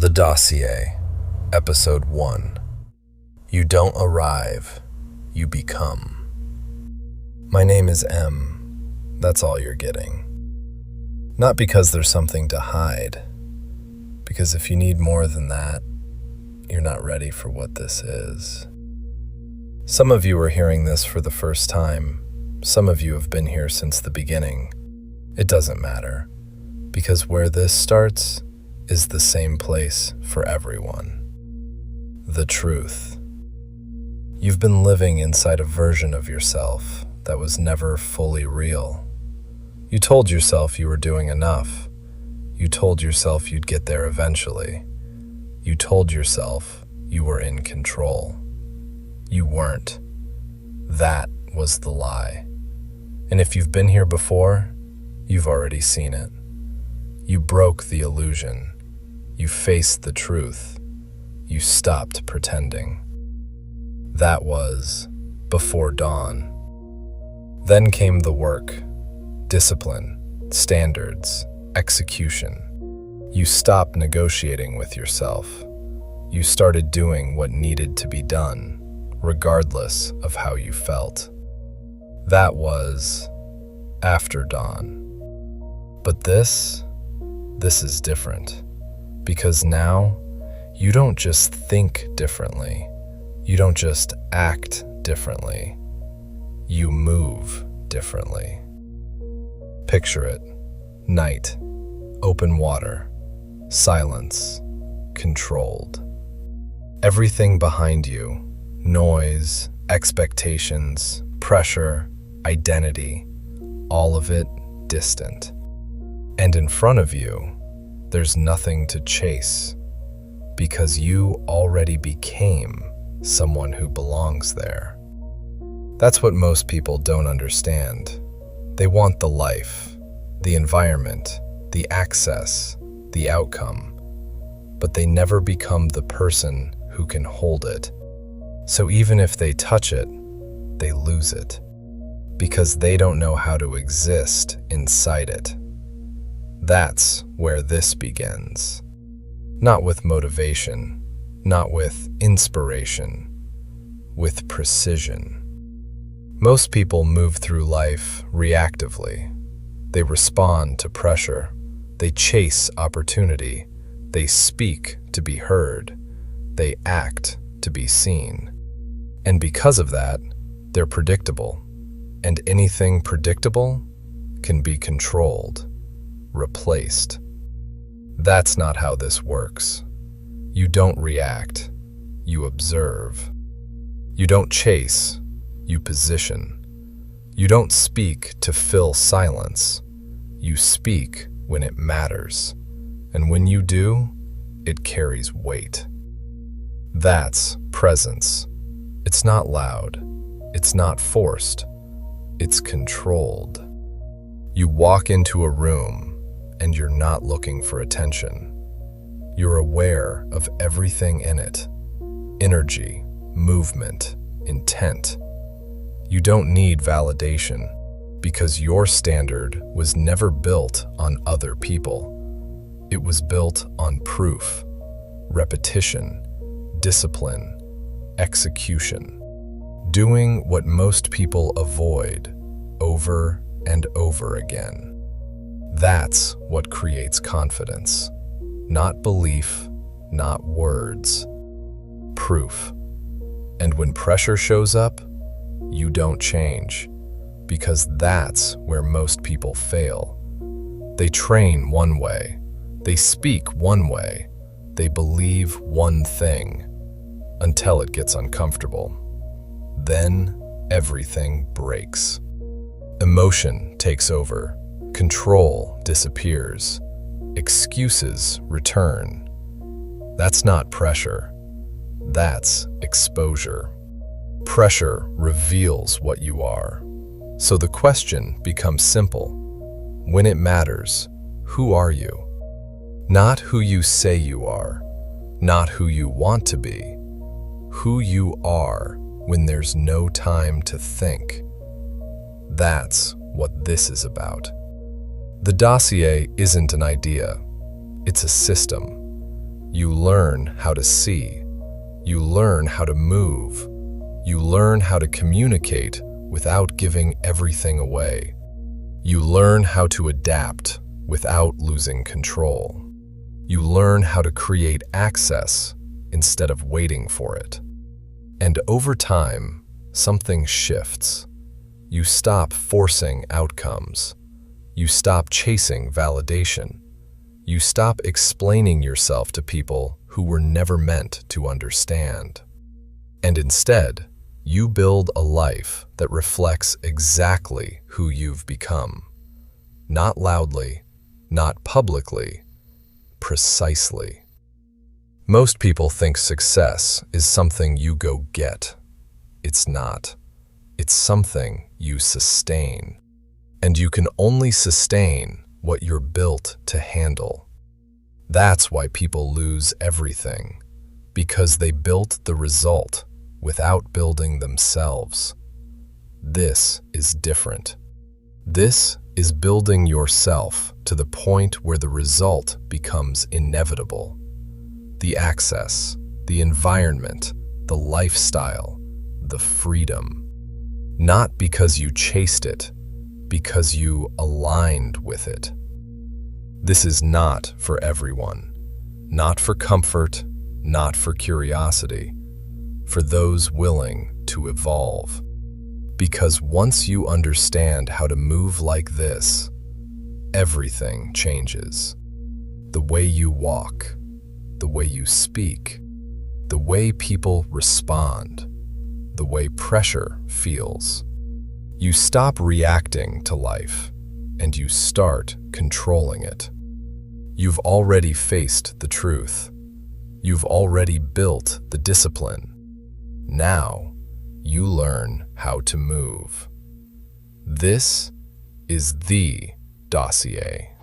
The Dossier, Episode 1. You don't arrive, you become. My name is M. That's all you're getting. Not because there's something to hide, because if you need more than that, you're not ready for what this is. Some of you are hearing this for the first time. Some of you have been here since the beginning. It doesn't matter, because where this starts is the same place for everyone. The truth. You've been living inside a version of yourself that was never fully real. You told yourself you were doing enough. You told yourself you'd get there eventually. You told yourself you were in control. You weren't. That was the lie. And if you've been here before, you've already seen it. You broke the illusion. You faced the truth. You stopped pretending. That was before dawn. Then came the work, discipline, standards, execution. You stopped negotiating with yourself. You started doing what needed to be done, regardless of how you felt. That was after dawn. But this is different. Because now, you don't just think differently. You don't just act differently. You move differently. Picture it. Night, open water, silence, controlled. Everything behind you, noise, expectations, pressure, identity, all of it distant. And in front of you, there's nothing to chase, because you already became someone who belongs there. That's what most people don't understand. They want the life, the environment, the access, the outcome, but they never become the person who can hold it. So even if they touch it, they lose it, because they don't know how to exist inside it. That's where this begins. Not with motivation, not with inspiration, with precision. Most people move through life reactively. They respond to pressure. They chase opportunity. They speak to be heard. They act to be seen. And because of that, they're predictable. And anything predictable can be controlled, replaced. That's not how this works. You don't react, you observe. You don't chase, you position. You don't speak to fill silence. You speak when it matters. And when you do, it carries weight. That's presence. It's not loud. It's not forced. It's controlled. You walk into a room, and you're not looking for attention. You're aware of everything in it. Energy, movement, intent. You don't need validation, because your standard was never built on other people. It was built on proof, repetition, discipline, execution. Doing what most people avoid over and over again. That's what creates confidence. Not belief, not words. Proof. And when pressure shows up, you don't change, because that's where most people fail. They train one way. They speak one way. They believe one thing, until it gets uncomfortable. Then everything breaks. Emotion takes over. Control disappears. Excuses return. That's not pressure. That's exposure. Pressure reveals what you are. So the question becomes simple. When it matters, who are you? Not who you say you are. Not who you want to be. Who you are when there's no time to think. That's what this is about. The dossier isn't an idea. It's a system. You learn how to see. You learn how to move. You learn how to communicate without giving everything away. You learn how to adapt without losing control. You learn how to create access instead of waiting for it. And over time, something shifts. You stop forcing outcomes. You stop chasing validation. You stop explaining yourself to people who were never meant to understand. And instead, you build a life that reflects exactly who you've become. Not loudly, not publicly, precisely. Most people think success is something you go get. It's not. It's something you sustain. And you can only sustain what you're built to handle. That's why people lose everything, because they built the result without building themselves. This is different. This is building yourself to the point where the result becomes inevitable. The access, the environment, the lifestyle, the freedom. Not because you chased it, because you aligned with it. This is not for everyone. Not for comfort, not for curiosity. For those willing to evolve. Because once you understand how to move like this, everything changes. The way you walk, the way you speak, the way people respond, the way pressure feels. You stop reacting to life, and you start controlling it. You've already faced the truth. You've already built the discipline. Now, you learn how to move. This is the dossier.